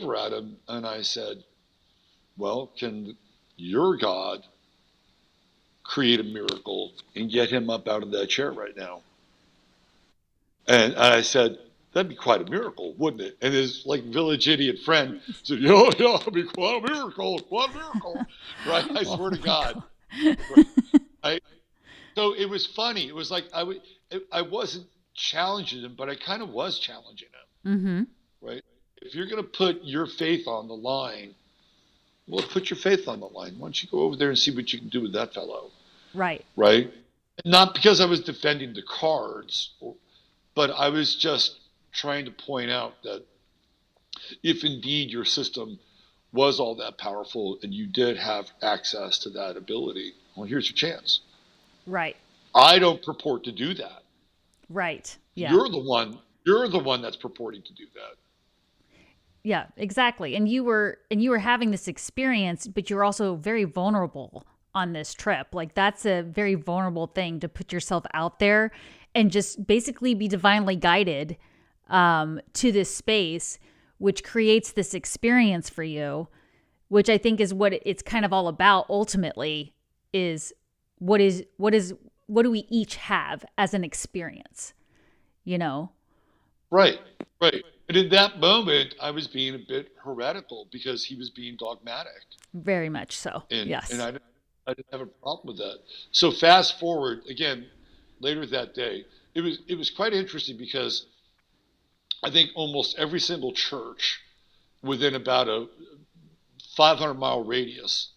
over at him and I said, well, can your God create a miracle and get him up out of that chair right now? And I said, that'd be quite a miracle, wouldn't it? And his like village idiot friend said, yeah, it'd be quite a miracle, right? I Oh swear to my God, God. right? So it was funny. It was like I wasn't challenging him, but I kind of was challenging him, Mm-hmm. right? If you're going to put your faith on the line, well, put your faith on the line. Why don't you go over there and see what you can do with that fellow, Right. right? Not because I was defending the cards, but I was just trying to point out that if indeed your system was all that powerful and you did have access to that ability, well, here's your chance. Right. I don't purport to do that. Right. Yeah. You're the one that's purporting to do that. Yeah, exactly. And you were having this experience, but you're also very vulnerable on this trip. Like that's a very vulnerable thing to put yourself out there and just basically be divinely guided to this space, which creates this experience for you, which I think is what it's kind of all about ultimately is what do we each have as an experience, you know? Right, right. And in that moment, I was being a bit heretical because he was being dogmatic, Very much so. and Yes. I didn't have a problem with that. So fast forward again, later that day, it was quite interesting because I think almost every single church within about a 500-mile radius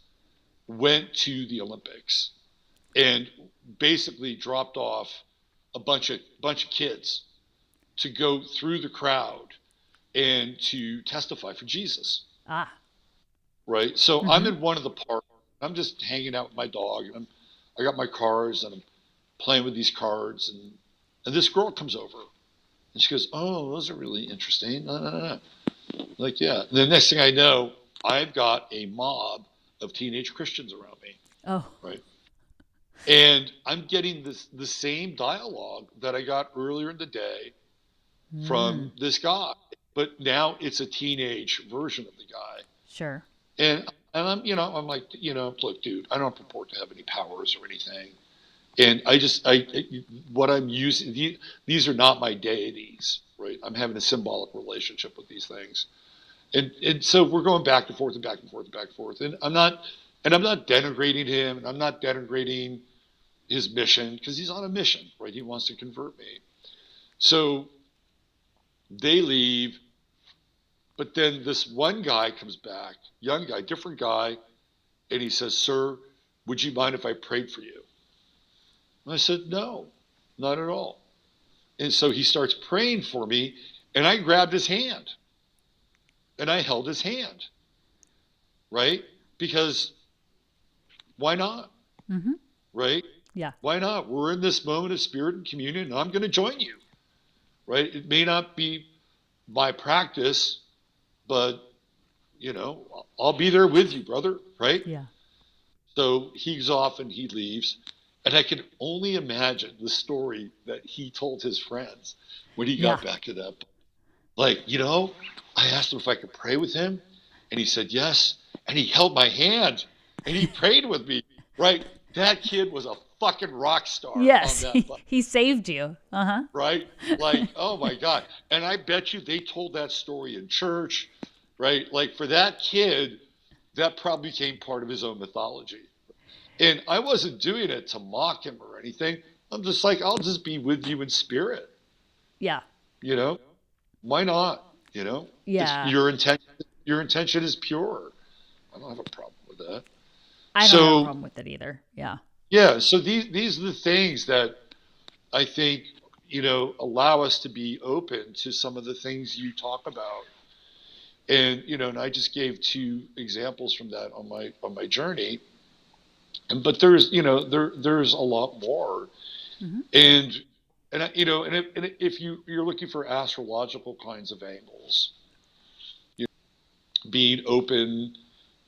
went to the Olympics and basically dropped off a bunch of kids to go through the crowd and to testify for Jesus. Ah. Right. So I'm Mm-hmm. in one of the parks. I'm just hanging out with my dog, and I got my cards, and I'm playing with these cards, and this girl comes over, and she goes, "Oh, those are really interesting." No, no, no, no. Like, yeah. And the next thing I know, I've got a mob of teenage Christians around me. Oh. Right. And I'm getting the same dialogue that I got earlier in the day Mm. from this guy, but now it's a teenage version of the guy. Sure. And I'm like, look, dude, I don't purport to have any powers or anything. And what I'm using, these are not my deities, right? I'm having a symbolic relationship with these things. And so we're going back and forth and back and forth and back and forth. And I'm not denigrating him, and I'm not denigrating his mission, because he's on a mission, right? He wants to convert me. So they leave, but then this one guy comes back, young guy, different guy, and he says, "Sir, would you mind if I prayed for you?" And I said, "No, not at all." And so he starts praying for me, and I grabbed his hand and I held his hand, right? Because why not, Mm-hmm. right? Yeah. Why not? We're in this moment of spirit and communion, and I'm going to join you, right? It may not be my practice, but I'll be there with you, brother, right? Yeah. So he's off and he leaves. And I can only imagine the story that he told his friends when he Yeah. got back to that. Like, I asked him if I could pray with him, and he said yes. And he held my hand and he prayed with me, right? That kid was a fucking rock star on Yes. that, He saved you. Uh-huh. right? Like, oh my God. And I bet you they told that story in church, right? Like, for that kid, that probably became part of his own mythology. And I wasn't doing it to mock him or anything. I'm just like, I'll just be with you in spirit, Yeah. you know? Why not? It's Yeah. your intention is pure. I don't have a problem with that. I don't have a So problem with it either. Yeah. yeah, so these are the things that I think, allow us to be open to some of the things you talk about. And I just gave two examples from that on my journey. But there's a lot more. Mm-hmm. And if you're looking for astrological kinds of angles, being open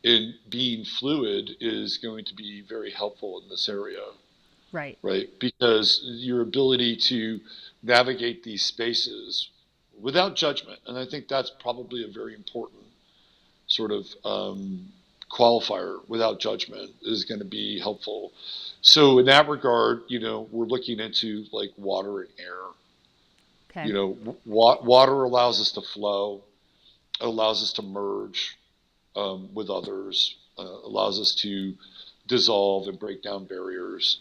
and being fluid is going to be very helpful in this area, Right. right? Because your ability to navigate these spaces without judgment, and I think that's probably a very important sort of qualifier without judgment is going to be helpful. So in that regard, we're looking into like water and air. Okay. Water allows us to flow. It allows us to merge with others. Allows us to dissolve and break down barriers.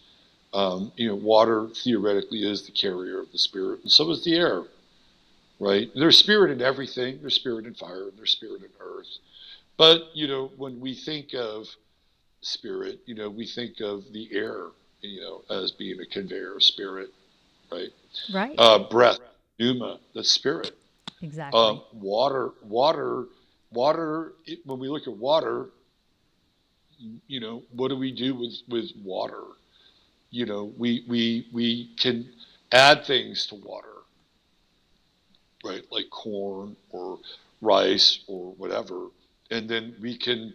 Water theoretically is the carrier of the spirit, and so is the air, right? There's spirit in everything. There's spirit in fire, and there's spirit in earth. But, when we think of spirit, we think of the air, as being a conveyor of spirit, right? Right. Breath, pneuma, that's spirit. Exactly. Water. When we look at water, what do we do with water? We can add things to water, right? Like corn or rice or whatever. And then we can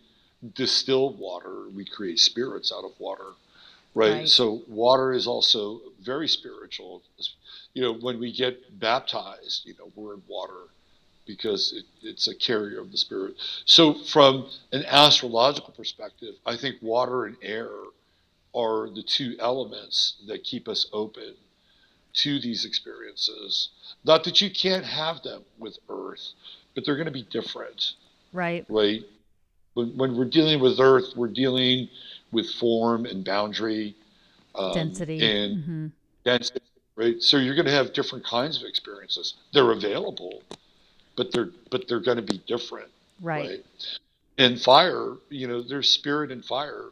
distill water. We create spirits out of water, right? So water is also very spiritual. When we get baptized, we're in water because it's a carrier of the spirit. So from an astrological perspective, I think water and air are the two elements that keep us open to these experiences. Not that you can't have them with earth, but they're going to be different. Right. Right. When we're dealing with earth, we're dealing with form and boundary, Density. and density, right? So you're going to have different kinds of experiences. They're available, but they're going to be different. Right. And fire, there's spirit in fire,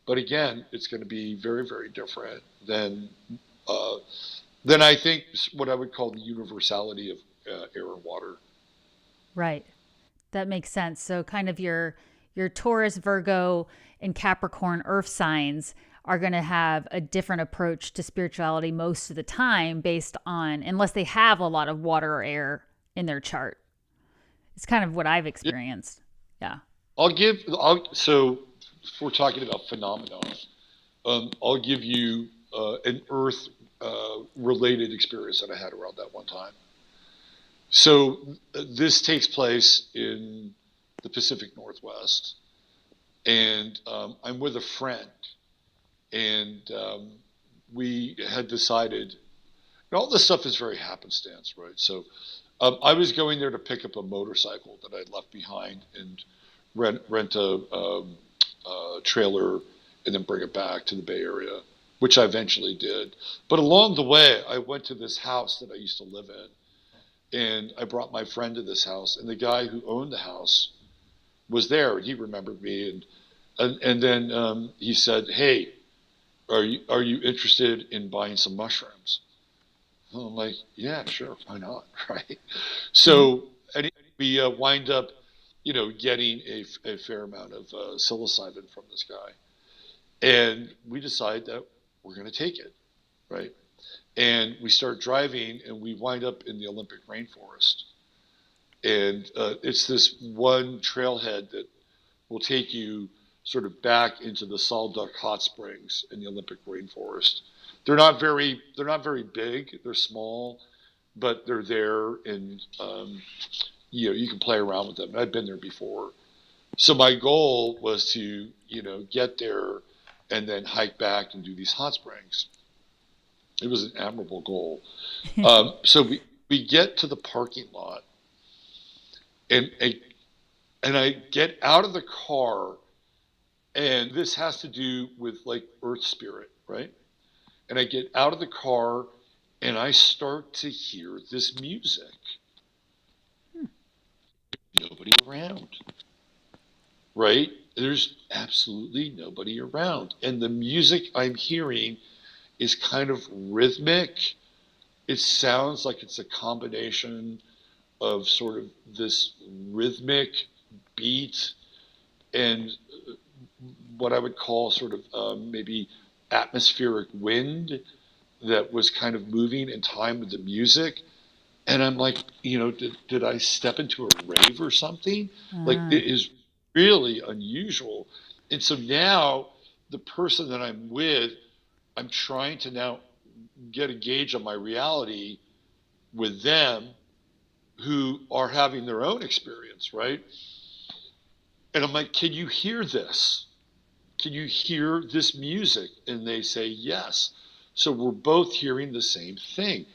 but again, it's going to be very, very different than I think what I would call the universality of air and water. Right. That makes sense. So kind of your Taurus, Virgo, and Capricorn earth signs are going to have a different approach to spirituality most of the time based on, unless they have a lot of water or air in their chart. It's kind of what I've experienced. Yeah. So if we're talking about phenomena, I'll give you an earth related experience that I had around that one time. So this takes place in the Pacific Northwest, and I'm with a friend, and we had decided, and all this stuff is very happenstance, right? So I was going there to pick up a motorcycle that I'd left behind and rent a trailer and then bring it back to the Bay Area, which I eventually did. But along the way, I went to this house that I used to live in. And I brought my friend to this house, and the guy who owned the house was there, and he remembered me, and then he said, "Hey, are you interested in buying some mushrooms?" And I'm like, "Yeah, sure, why not?" Right? So we wind up, getting a fair amount of psilocybin from this guy, and we decide that we're going to take it, right? And we start driving, and we wind up in the Olympic rainforest. And it's this one trailhead that will take you sort of back into the Salduck hot springs in the Olympic rainforest. They're not very big. They're small, but they're there, and you can play around with them. I've been there before. So my goal was to get there and then hike back and do these hot springs. It was an admirable goal. So we get to the parking lot, and I get out of the car, and this has to do with like earth spirit, right? And I get out of the car, and I start to hear this music. Nobody around, right? There's absolutely nobody around. And the music I'm hearing is kind of rhythmic. It sounds like it's a combination of sort of this rhythmic beat and what I would call sort of maybe atmospheric wind that was kind of moving in time with the music. And I'm like, did I step into a rave or something? Like, it is really unusual. And so now the person that I'm with, I'm trying to now get a gauge on my reality with them who are having their own experience, right? And I'm like, can you hear this? Can you hear this music? And they say, yes. So we're both hearing the same thing.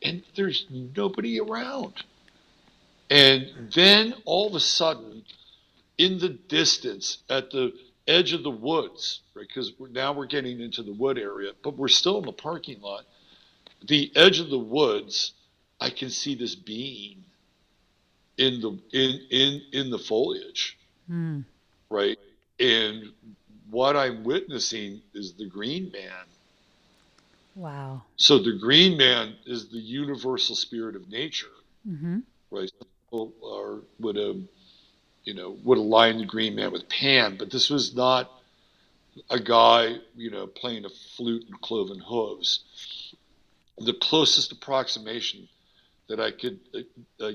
And there's nobody around. And then all of a sudden, in the distance, at the edge of the woods, right? Because now we're getting into the wood area, but we're still in the parking lot. The edge of the woods, I can see this being in the foliage, Mm. right? And what I'm witnessing is the green man. Wow. So the green man is the universal spirit of nature, Mm-hmm. right? People would align the green man with Pan, but this was not a guy, playing a flute and cloven hooves. The closest approximation that I could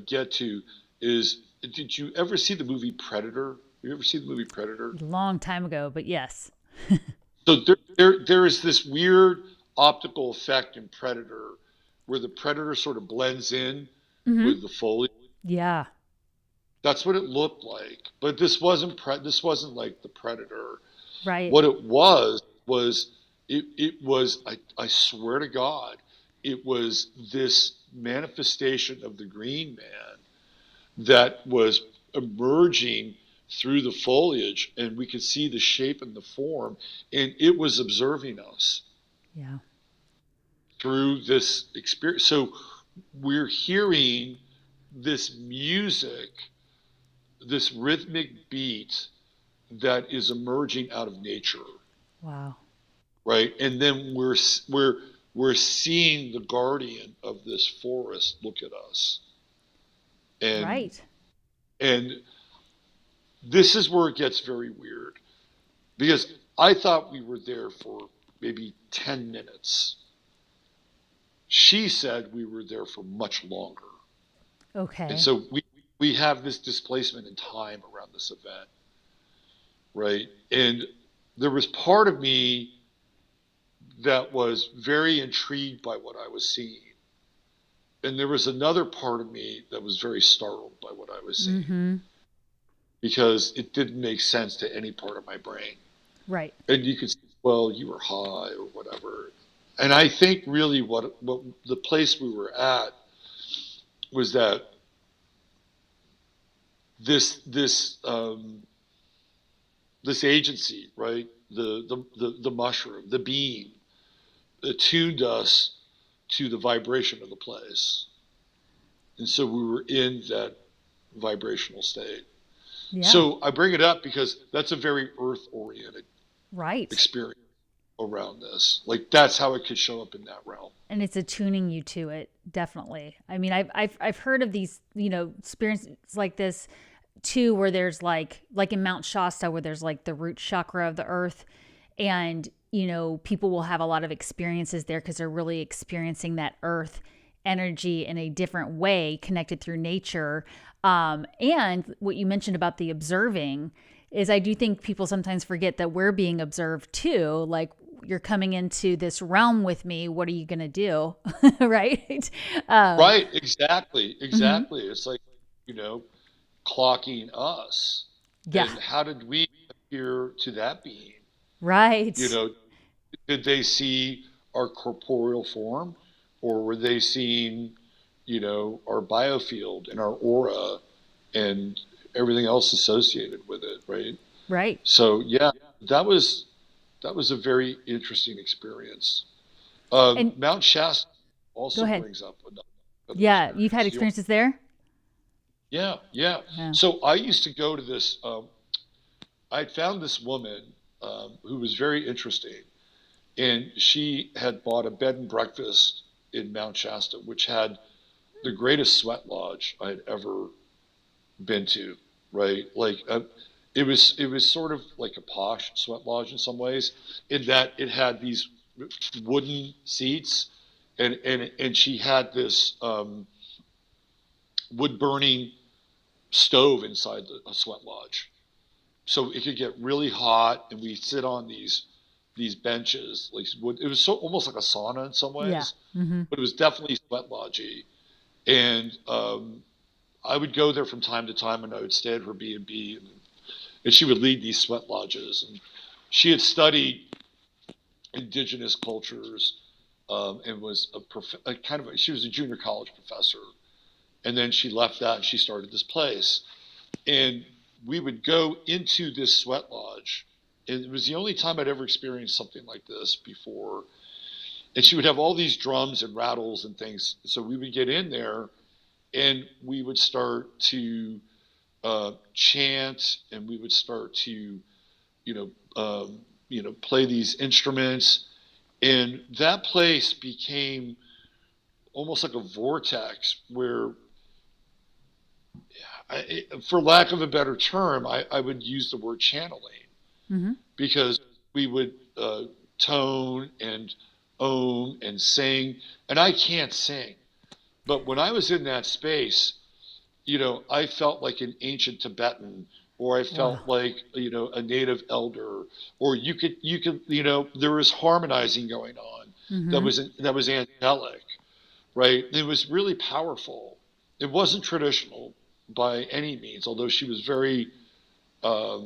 get to is, did you ever see the movie Predator? You ever see the movie Predator? A long time ago, but yes. So there is this weird optical effect in Predator where the predator sort of blends in Mm-hmm. with the foliage. Yeah. That's what it looked like. But this wasn't like the Predator. Right. What it was it was, I swear to God, it was this manifestation of the green man that was emerging through the foliage, and we could see the shape and the form, and it was observing us Yeah. through this experience. So we're hearing this music, this rhythmic beat that is emerging out of nature, Wow. right? And then we're seeing the guardian of this forest look at us, and Right. and this is where it gets very weird, because I thought we were there for maybe 10 minutes. She said we were there for much longer. And Okay. so we have this displacement in time around this event, right? And there was part of me that was very intrigued by what I was seeing. And there was another part of me that was very startled by what I was seeing, Mm-hmm. because it didn't make sense to any part of my brain. Right. And you could say, well, you were high or whatever. And I think really what the place we were at was that this agency, right? The mushroom, the being, attuned us to the vibration of the place. And so we were in that vibrational state. Yeah. So I bring it up because that's a very earth oriented Right. experience around this. Like, that's how it could show up in that realm. And it's attuning you to it, definitely. I mean, I've heard of these, experiences like this too, where there's like in Mount Shasta, where there's like the root chakra of the earth, and people will have a lot of experiences there because they're really experiencing that earth energy in a different way, connected through nature. And what you mentioned about the observing is, I do think people sometimes forget that we're being observed too. Like, you're coming into this realm with me. What are you going to do? Right. Right. Exactly. Mhm. Exactly. It's like, clocking us. Yeah. And how did we appear to that being? You Right. know, did they see our corporeal form, or were they seeing, our biofield and our aura and everything else associated with it, right? Right. So yeah, that was a very interesting experience. And Mount Shasta go also ahead. brings up another Yeah. You've had experience. experiences there? Yeah, yeah. Yeah. So I used to go to this. I found this woman who was very interesting, and she had bought a bed and breakfast in Mount Shasta, which had the greatest sweat lodge I had ever been to. Right, like it was sort of like a posh sweat lodge in some ways, in that it had these wooden seats, and she had this wood burning stove inside a sweat lodge, so it could get really hot, and we sit on these benches. Like, it was so almost like a sauna in some Yeah. ways, Mm-hmm. but it was definitely sweat lodgy. And I would go there from time to time, and I would stay at her B and B. and she would lead these sweat lodges. And she had studied indigenous cultures, and was she was a junior college professor. And then she left that and she started this place. And we would go into this sweat lodge. And it was the only time I'd ever experienced something like this before. And she would have all these drums and rattles and things. So we would get in there and we would start to chant, and we would start to, play these instruments. And that place became almost like a vortex where, for lack of a better term, I would use the word channeling, because we would tone and ohm and sing, and I can't sing. But when I was in that space, I felt like an ancient Tibetan, or I felt like, a native elder, or you could, there was harmonizing going on that was angelic, right? It was really powerful. It wasn't traditional by any means, although she was very, how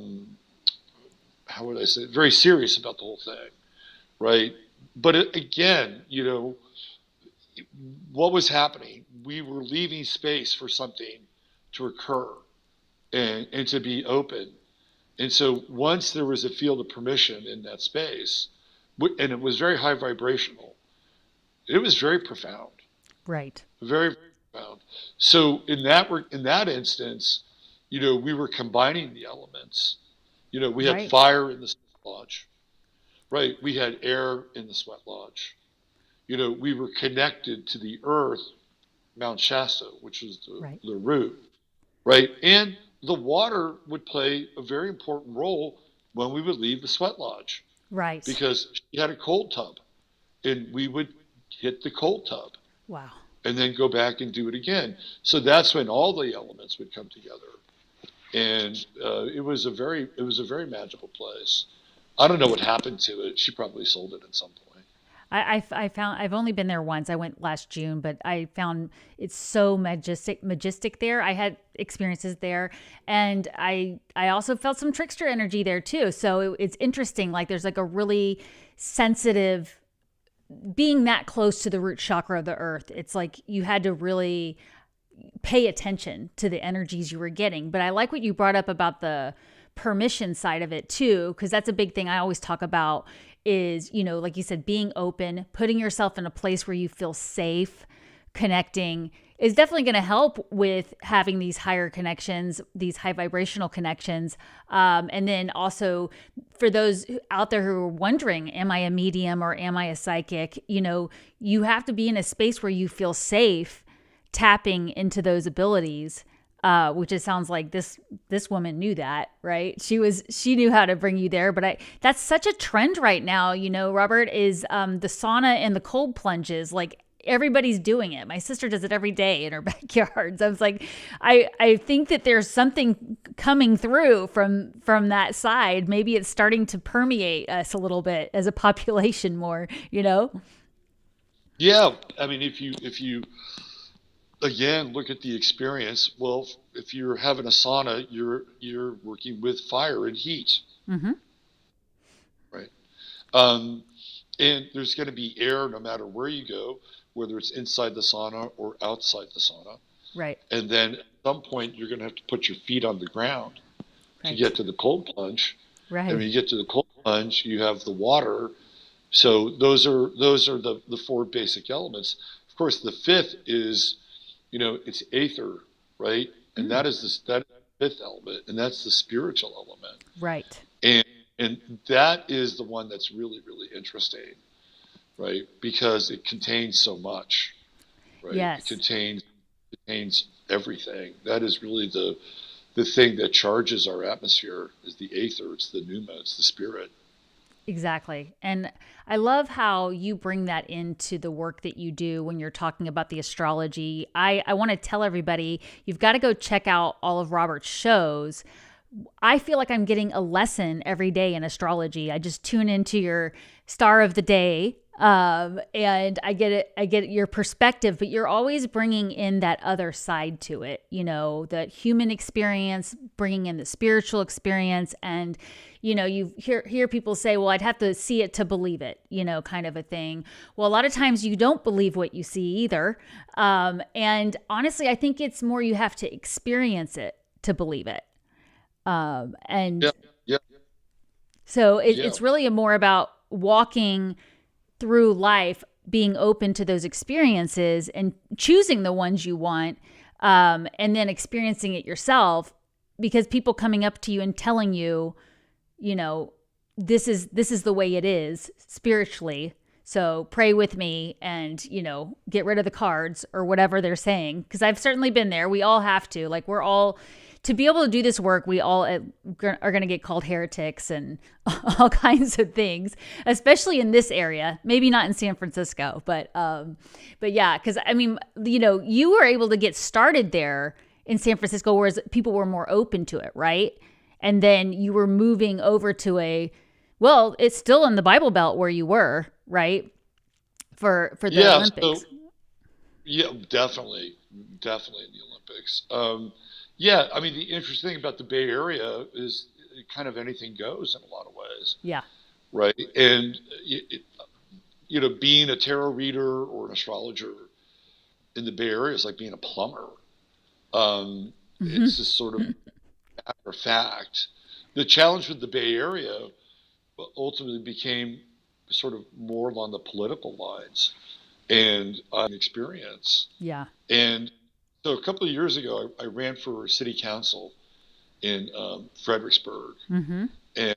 would I say, very serious about the whole thing, right? But again, what was happening? We were leaving space for something to occur and to be open. And so once there was a field of permission in that space, and it was very high vibrational, it was very profound. Right. Very, very profound. So in that instance, we were combining the elements. We had fire in the sweat lodge, right? We had air in the sweat lodge. We were connected to the earth, Mount Shasta, which was the root, right? And the water would play a very important role when we would leave the sweat lodge. Right. Because she had a cold tub, and we would hit the cold tub. Wow. And then go back and do it again. So that's when all the elements would come together. And it was a very magical place. I don't know what happened to it. She probably sold it at some point. I found, I've only been there once. I went last June, but I found it's so majestic there. I had experiences there, and I also felt some trickster energy there too. So it's interesting. Like there's like a really sensitive, being that close to the root chakra of the earth. It's like you had to really pay attention to the energies you were getting. But I like what you brought up about the permission side of it too, because that's a big thing I always talk about is, like you said, being open, putting yourself in a place where you feel safe, connecting is definitely going to help with having these higher connections, these high vibrational connections. And then also for those out there who are wondering, am I a medium or am I a psychic? You have to be in a space where you feel safe tapping into those abilities. Which it sounds like this woman knew that, right? She knew how to bring you there. But that's such a trend right now, Robert, is the sauna and the cold plunges. Like everybody's doing it. My sister does it every day in her backyard. So I was like, I think that there's something coming through from that side. Maybe it's starting to permeate us a little bit as a population more, Yeah. I mean, if you again, look at the experience. Well, if you're having a sauna, you're working with fire and heat, right? And there's going to be air no matter where you go, whether it's inside the sauna or outside the sauna. Right. And then at some point, you're going to have to put your feet on the ground to get to the cold plunge. Right. And when you get to the cold plunge, you have the water. So those are the four basic elements. Of course, the fifth is, it's aether, right? And that is that fifth element, and that's the spiritual element. Right. And that is the one that's really, really interesting, right? Because it contains so much, right? Yes. It contains everything. That is really the thing that charges our atmosphere is the aether. It's the pneuma. It's the spirit. Exactly. And I love how you bring that into the work that you do when you're talking about the astrology. I want to tell everybody, you've got to go check out all of Robert's shows. I feel like I'm getting a lesson every day in astrology. I just tune into your star of the day And I get your perspective, but you're always bringing in that other side to it, the human experience, bringing in the spiritual experience. And, you hear people say, well, I'd have to see it to believe it, kind of a thing. Well, a lot of times you don't believe what you see either. And honestly, I think it's more you have to experience it to believe it. And Yeah, yeah, so yeah, it's really more about walking through life, being open to those experiences and choosing the ones you want, and then experiencing it yourself, because people coming up to you and telling you, this is the way it is spiritually. So pray with me and, get rid of the cards or whatever they're saying. Because I've certainly been there. We all have to. Like, we're all, to be able to do this work, we all are going to get called heretics and all kinds of things, especially in this area. Maybe not in San Francisco, but yeah, because I mean, you were able to get started there in San Francisco, whereas people were more open to it, right? And then you were moving over to well, it's still in the Bible Belt where you were, right? For the yeah. Olympics. So yeah, definitely, definitely in the Olympics. Yeah, I mean, the interesting thing about the Bay Area is kind of anything goes in a lot of ways, Yeah. right? And being a tarot reader or an astrologer in the Bay Area is like being a plumber. It's just sort of matter of fact. The challenge with the Bay Area ultimately became sort of more along the political lines and experience. Yeah. And so a couple of years ago, I ran for city council in Fredericksburg, Mm-hmm. and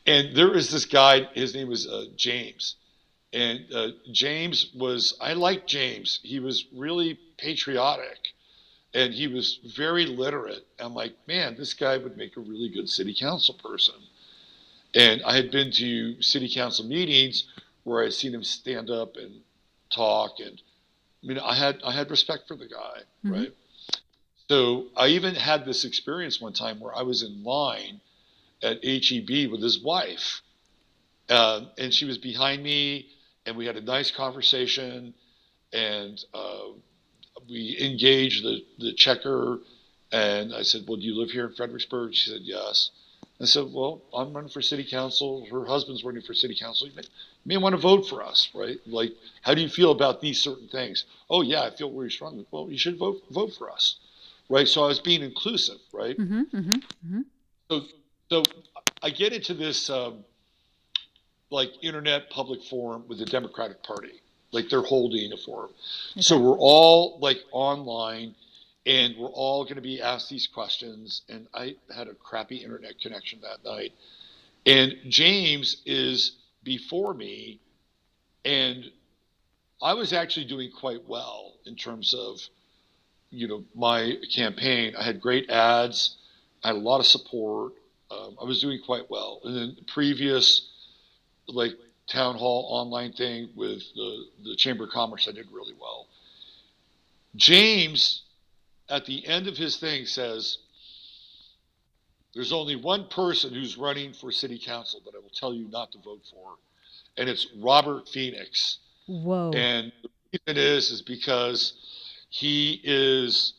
and there was this guy. His name was James, and I liked James. He was really patriotic, and he was very literate. I'm like, man, this guy would make a really good city council person. And I had been to city council meetings where I'd seen him stand up and talk, and I mean, I had respect for the guy, Mm-hmm. right? So I even had this experience one time where I was in line at HEB with his wife, and she was behind me, and we had a nice conversation, and we engaged the checker, and I said, well, do you live here in Fredericksburg? She said, yes. I said, well, I'm running for city council. Her husband's running for city council. You may want to vote for us, right? Like, how do you feel about these certain things? Oh, yeah, I feel very strongly. Well, you should vote for us, right? So I was being inclusive, right? Mm-hmm. Mm-hmm. Mm-hmm. So, so I get into this like internet public forum with the Democratic Party, like they're holding a forum. Okay. So we're all like online, and we're all going to be asked these questions. And I had a crappy internet connection that night. And James is before me, and I was actually doing quite well in terms of, my campaign. I had great ads. I had a lot of support. I was doing quite well. And then the previous, like, town hall online thing with the Chamber of Commerce, I did really well. James, at the end of his thing, says, there's only one person who's running for city council that I will tell you not to vote for, and it's Robert Phoenix. Whoa. And the reason is because he has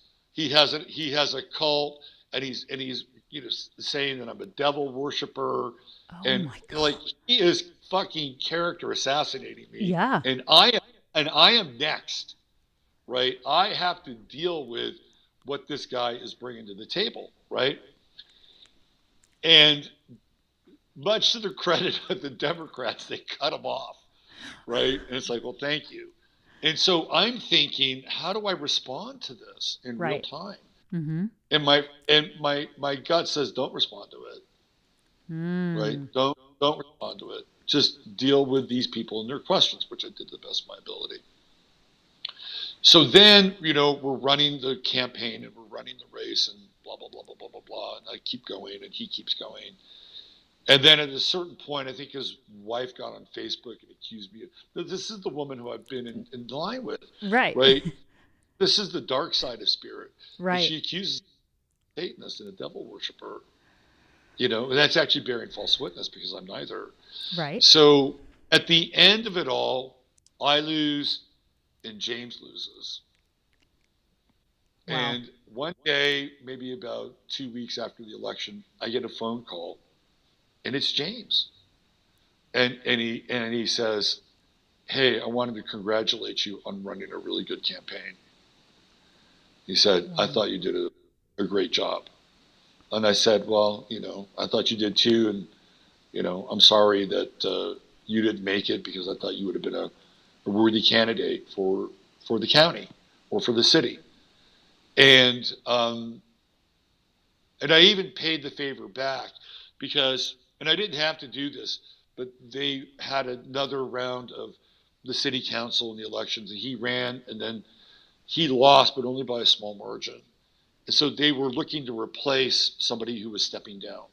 a cult, and he's saying that I'm a devil worshiper, Oh and my God. like, he is fucking character assassinating me. Yeah. And I am next, right? I have to deal with what this guy is bringing to the table, right? And much to the credit of the Democrats, they cut him off, right? And it's like, well, thank you. And so I'm thinking, how do I respond to this in real Right. time? Mm-hmm. And my gut says, don't respond to it, right? Mm. Don't respond to it. Just deal with these people and their questions, which I did to the best of my ability. So then, we're running the campaign and we're running the race and blah, blah, blah, blah, blah, blah, blah. And I keep going and he keeps going. And then at a certain point, I think his wife got on Facebook and accused me of, this is the woman who I've been in line with, Right. right? This is the dark side of spirit. And Right. she accuses Satanist and a devil worshiper. And that's actually bearing false witness because I'm neither. Right. So at the end of it all, I lose and James loses. Wow. And one day, maybe about 2 weeks after the election, I get a phone call, and it's James, and he says, "Hey, I wanted to congratulate you on running a really good campaign." He said, "I Wow. thought you did a great job," and I said, "Well, I thought you did too, and I'm sorry that you didn't make it because I thought you would have been a worthy candidate for the county or for the city." And I even paid the favor back because, and I didn't have to do this, but they had another round of the city council in the elections, and he ran, and then he lost, but only by a small margin. And so they were looking to replace somebody who was stepping down.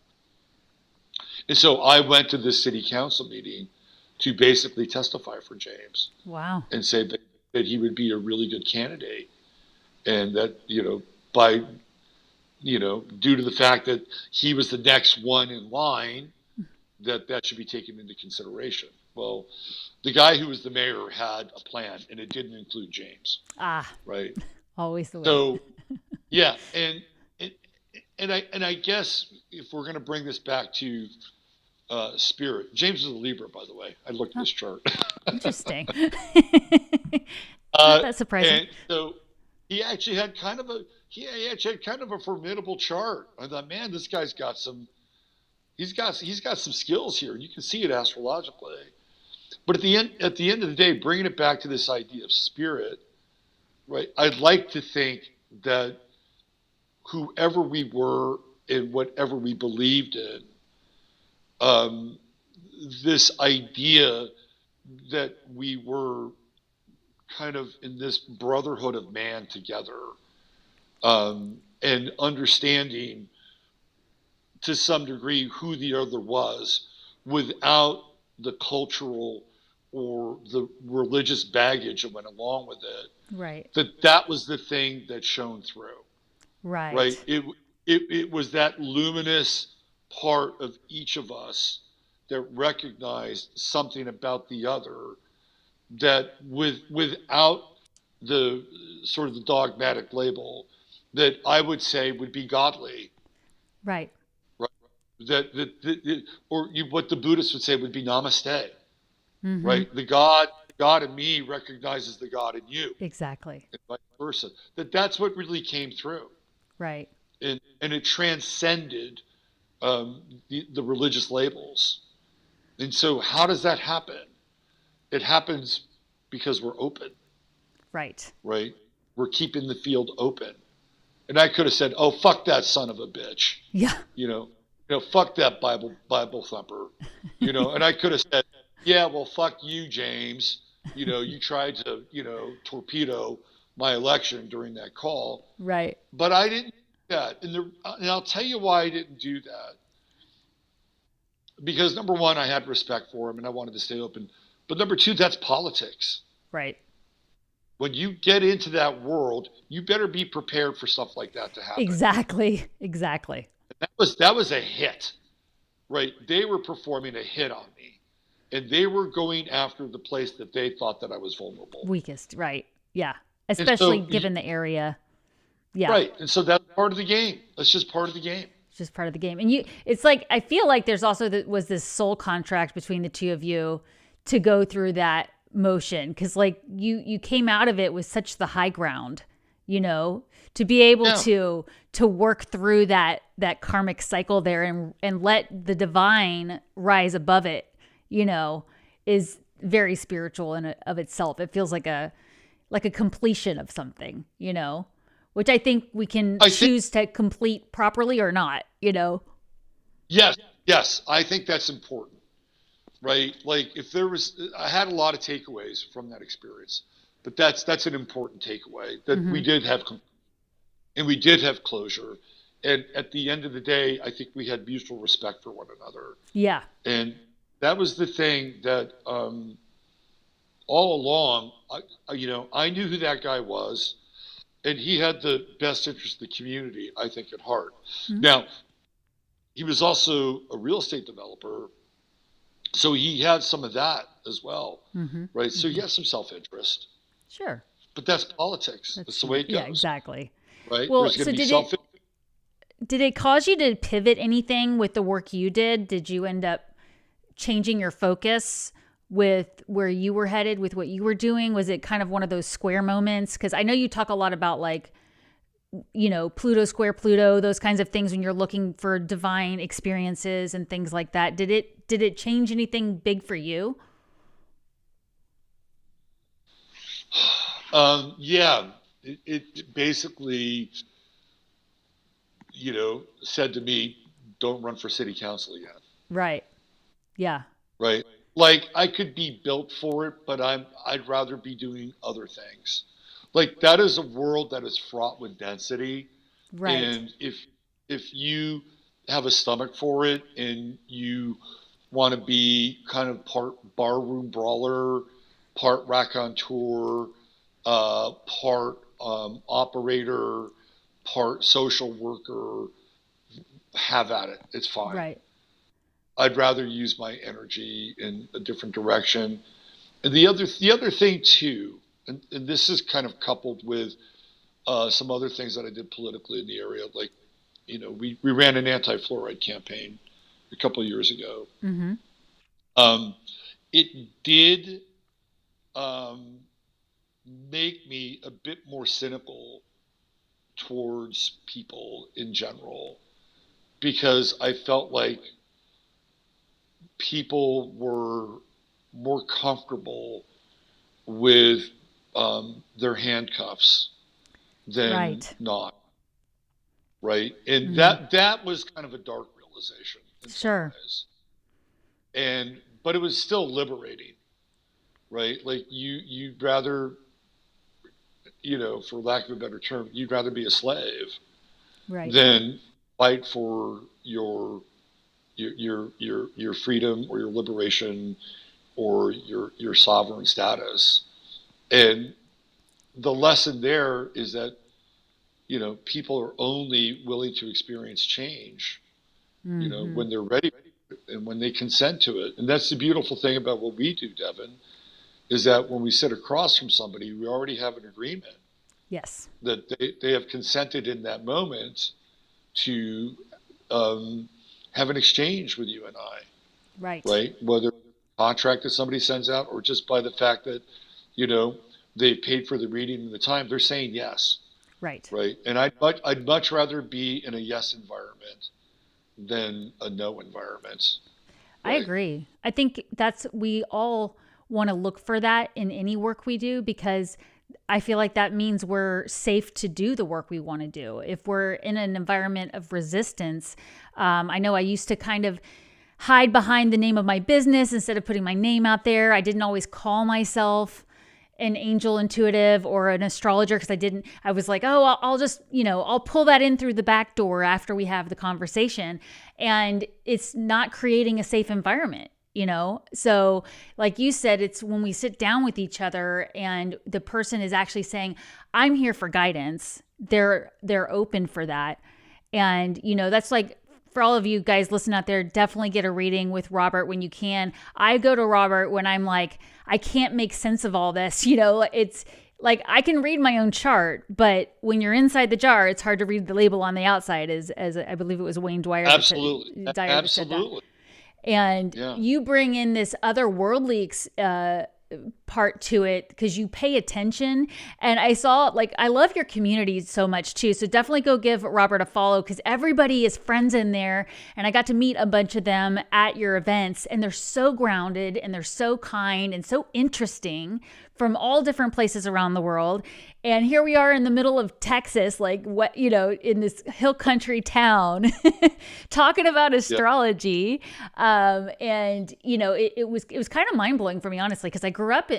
And so I went to this city council meeting to basically testify for James Wow. and say that he would be a really good candidate, and that by due to the fact that he was the next one in line, that should be taken into consideration. Well, the guy who was the mayor had a plan, and it didn't include James, Ah, right? always the way. So yeah, and I guess if we're going to bring this back to spirit, James is a Libra, by the way. I looked at Huh, this chart. interesting. Not uh, that surprising. and so he actually had kind of a formidable chart. I thought, man, this guy's got some he's got some skills here. You can see it astrologically. But at the end of the day, bringing it back to this idea of spirit, right? I'd like to think that whoever we were and whatever we believed in, um, this idea that we were kind of in this brotherhood of man together, and understanding to some degree who the other was without the cultural or the religious baggage that went along with it, Right. that was the thing that shone through, right? Right. It was that luminous part of each of us that recognized something about the other, that without the sort of the dogmatic label that I would say would be godly, Right. right? What the Buddhists would say would be namaste, Mm-hmm. right? The God in me recognizes the God in you, Exactly. and vice versa. That's what really came through, Right. and it transcended the religious labels. And so, how does that happen? It happens because we're open, Right. right? We're keeping the field open. And I could have said, "Oh, fuck that son of a bitch," Yeah. fuck that Bible thumper, and I could have said, "Yeah, well, fuck you, James. You tried to, torpedo my election during that call," Right. but I didn't do that. And I'll tell you why I didn't do that. Because number one, I had respect for him and I wanted to stay open. But number two, that's politics. Right. When you get into that world, you better be prepared for stuff like that to happen. Exactly. Exactly. That was a hit, right? They were performing a hit on me, and they were going after the place that they thought that I was vulnerable. Weakest. Right. Yeah. And Especially so, given the area. Yeah. right, and so that's part of the game. That's just part of the game. It's just part of the game. And it's like, I feel like there's also was this soul contract between the two of you to go through that motion. Cause like you came out of it with such the high ground, to be able Yeah. to work through that karmic cycle there and let the divine rise above it, is very spiritual in of itself. It feels like a completion of something, which I think we can I think choose to complete properly or not, yes, I think that's important, right? Like if I had a lot of takeaways from that experience, but that's an important takeaway that Mm-hmm. we did have closure, and at the end of the day, I think we had mutual respect for one another, Yeah. and that was the thing that all along, I knew who that guy was, and he had the best interest of the community, I think, at heart. Mm-hmm. Now, he was also a real estate developer. So he had some of that as well, Mm-hmm. right? So he Mm-hmm. has some self-interest, Sure. but that's politics. That's That's the way human. it Yeah, goes, exactly. right? Well, There's going so to be self. did it cause you to pivot anything with the work you did? Did you end up changing your focus with where you were headed with what you were doing? Was it kind of one of those square moments? Because I know you talk a lot about like, Pluto square Pluto, those kinds of things when you're looking for divine experiences and things like that. Did it change anything big for you? Yeah, it basically, said to me, don't run for city council again, Right. Yeah. right? Like I could be built for it, but I'd rather be doing other things. Like that is a world that is fraught with density, Right. and if you have a stomach for it and you want to be kind of part barroom brawler, part raconteur, part operator, part social worker, have at it. It's fine. Right. I'd rather use my energy in a different direction. And the other thing too, and this is kind of coupled with some other things that I did politically in the area, like we ran an anti-fluoride campaign a couple of years ago. Mm-hmm. Um, it did um, make me a bit more cynical towards people in general because I felt like people were more comfortable with their handcuffs than Right. not, right? And Mm-hmm. that was kind of a dark realization in some Sure. ways, but it was still liberating, right? Like you'd rather, for lack of a better term, you'd rather be a slave Right. than fight for your freedom or your liberation or your sovereign status. And the lesson there is that people are only willing to experience change Mm-hmm. when they're ready and when they consent to it. And that's the beautiful thing about what we do, Devon, is that when we sit across from somebody, we already have an agreement Yes. that they have consented in that moment to have an exchange with you and I, Right. right? Whether a contract that somebody sends out or just by the fact that, you know, they paid for the reading and the time, they're saying yes, Right. right? And I'd much rather be in a yes environment than a no environment, I right? agree. I think we all want to look for that in any work we do because I feel like that means we're safe to do the work we want to do. If we're in an environment of resistance, I know I used to kind of hide behind the name of my business instead of putting my name out there. I didn't always call myself an angel intuitive or an astrologer because I was like, oh, I'll just, I'll pull that in through the back door after we have the conversation. And it's not creating a safe environment. So like you said, it's when we sit down with each other and the person is actually saying, I'm here for guidance. They're open for that. And, that's like, for all of you guys listening out there, definitely get a reading with Robert when you can. I go to Robert when I'm like, I can't make sense of all this. It's like I can read my own chart, but when you're inside the jar, it's hard to read the label on the outside, as I believe it was Wayne Absolutely. Dyer that said that. Absolutely. And Yeah. you bring in this otherworldly part to it because you pay attention. And I love your community so much too. So definitely go give Robert a follow because everybody is friends in there. And I got to meet a bunch of them at your events, and they're so grounded and they're so kind and so interesting from all different places around the world. And here we are in the middle of Texas, like in this hill country town, talking about Yeah. astrology. It was kind of mind blowing for me, honestly, because I grew up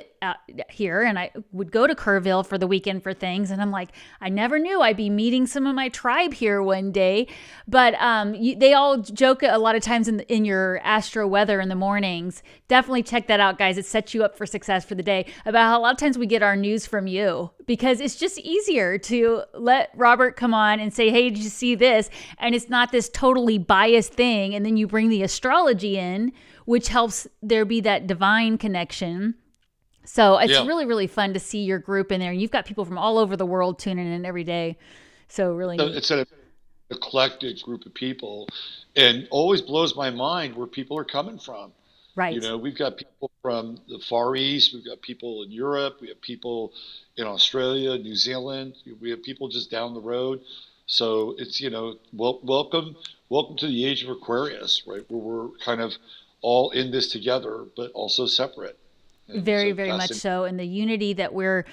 here and I would go to Kerrville for the weekend for things. And I'm like, I never knew I'd be meeting some of my tribe here one day. But they all joke a lot of times in your astro weather in the mornings. Definitely check that out, guys. It sets you up for success for the day about a lot of times we get our news from you because it's just easier to let Robert come on and say, hey, did you see this? And it's not this totally biased thing. And then you bring the astrology in, which helps there be that divine connection. So it's really, really fun to see your group in there. You've got people from all over the world tuning in every day. So really neat. It's an eclectic group of people, and always blows my mind where people are coming from. Right. You know, we've got people from the Far East, we've got people in Europe, we have people in Australia, New Zealand, we have people just down the road. So it's, you know, welcome to the age of Aquarius, right? Where we're kind of all in this together, but also separate. And very, so very much so. And the unity that we're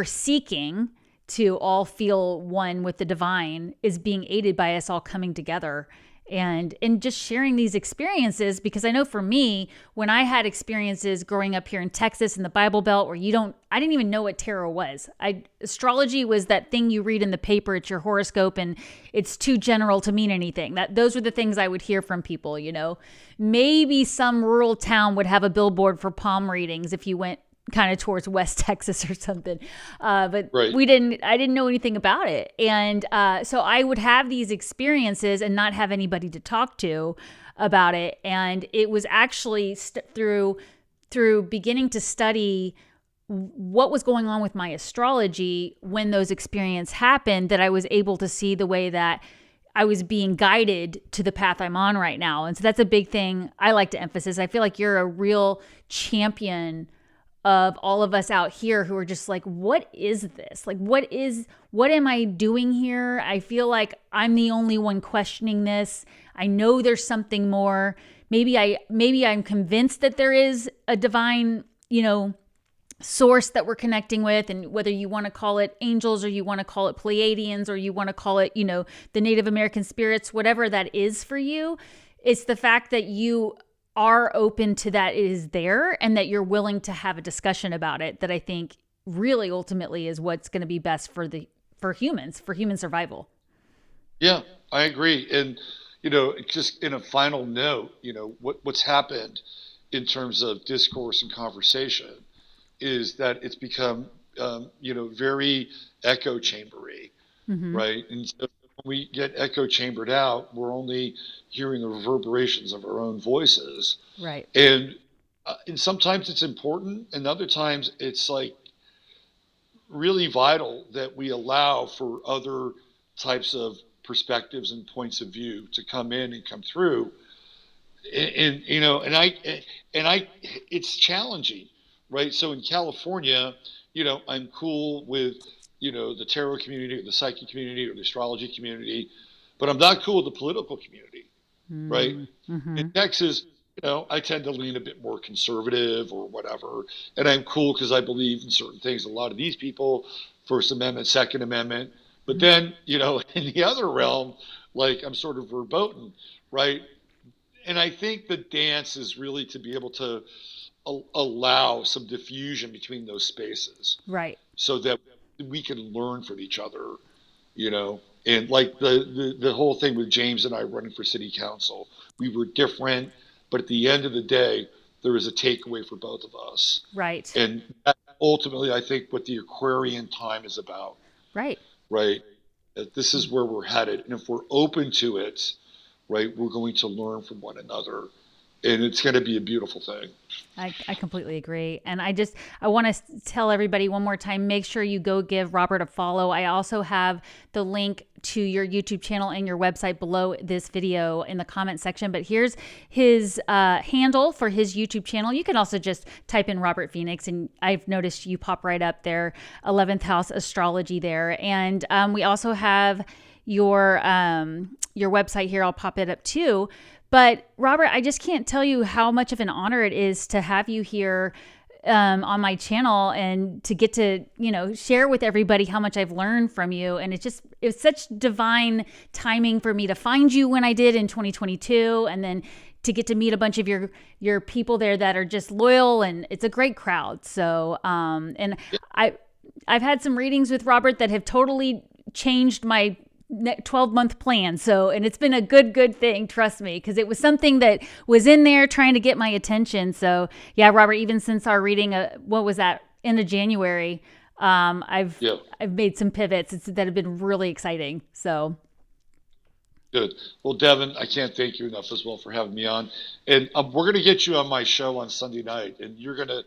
seeking to all feel one with the divine is being aided by us all coming together and just sharing these experiences. Because I know for me, when I had experiences growing up here in Texas in the Bible Belt where I didn't even know what tarot was. Astrology was that thing you read in the paper, it's your horoscope and it's too general to mean anything. Those were the things I would hear from people, you know. Maybe some rural town would have a billboard for palm readings if you went kind of towards West Texas or something. But right. I didn't know anything about it. And so I would have these experiences and not have anybody to talk to about it. And it was actually through beginning to study what was going on with my astrology when those experiences happened that I was able to see the way that I was being guided to the path I'm on right now. And so that's a big thing I like to emphasize. I feel like you're a real champion of all of us out here who are just like, what is this? Like, what am I doing here? I feel like I'm the only one questioning this. I know there's something more. Maybe I'm convinced that there is a divine, you know, source that we're connecting with, and whether you want to call it angels or you want to call it Pleiadians or you want to call it, you know, the Native American spirits, whatever that is for you, it's the fact that you are open to that it is there and that you're willing to have a discussion about it that I think really ultimately is what's going to be best for human survival. Yeah, I agree. And, you know, just in a final note, you know, what's happened in terms of discourse and conversation is that it's become, you know, very echo chambery, right? And so when we get echo chambered out, we're only hearing the reverberations of our own voices. Right. And sometimes it's important, and other times it's like really vital that we allow for other types of perspectives and points of view to come in and come through. And you know, and I, it's challenging, right? So in California, you know, I'm cool with, you know, the tarot community or the psychic community or the astrology community, but I'm not cool with the political community, right? In Texas, you know, I tend to lean a bit more conservative or whatever, and I'm cool because I believe in certain things. A lot of these people, First Amendment, Second Amendment, but then, you know, in the other realm, like I'm sort of verboten, right? And I think the dance is really to be able to allow some diffusion between those spaces, right? So that we can learn from each other, you know. And like the whole thing with James and I running for city council, we were different, but at the end of the day, there is a takeaway for both of us. Right. And that ultimately, I think what the Aquarian time is about. Right. Right. That this is where we're headed. And if we're open to it, right, we're going to learn from one another. And it's going to be a beautiful thing. I completely agree. And I want to tell everybody one more time, make sure you go give Robert a follow. I also have the link to your YouTube channel and your website below this video in the comment section. But here's his handle for his YouTube channel. You can also just type in Robert Phoenix, and I've noticed you pop right up there, 11th House Astrology there. And we also have your website here. I'll pop it up too. But Robert, I just can't tell you how much of an honor it is to have you here on my channel and to get to, you know, share with everybody how much I've learned from you. And it's such divine timing for me to find you when I did in 2022, and then to get to meet a bunch of your people there that are just loyal, and it's a great crowd. So, and I've had some readings with Robert that have totally changed my 12-month plan. So, and it's been a good thing, trust me, because it was something that was in there trying to get my attention. So yeah, Robert, even since our reading, what was that? end of January, I've made some pivots that have been really exciting. So good. Well, Devon, I can't thank you enough as well for having me on. And we're going to get you on my show on Sunday night, and you're going to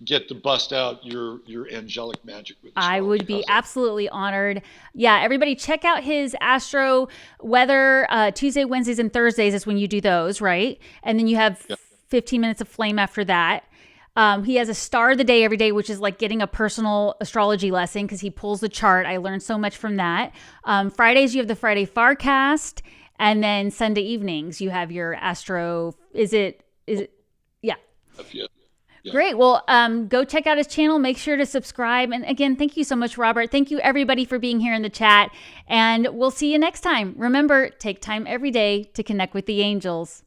get to bust out your angelic magic with astrology. I would be absolutely honored. Yeah, everybody check out his astro weather. Tuesday, Wednesdays, and Thursdays is when you do those, right? And then you have 15 minutes of flame after that. He has a star of the day every day, which is like getting a personal astrology lesson because he pulls the chart. I learned so much from that. Fridays, you have the Friday Farcast. And then Sunday evenings, you have your astro. Is it? Yeah. Yeah. Great. Well, go check out his channel. Make sure to subscribe. And again, thank you so much, Robert. Thank you, everybody, for being here in the chat. And we'll see you next time. Remember, take time every day to connect with the angels.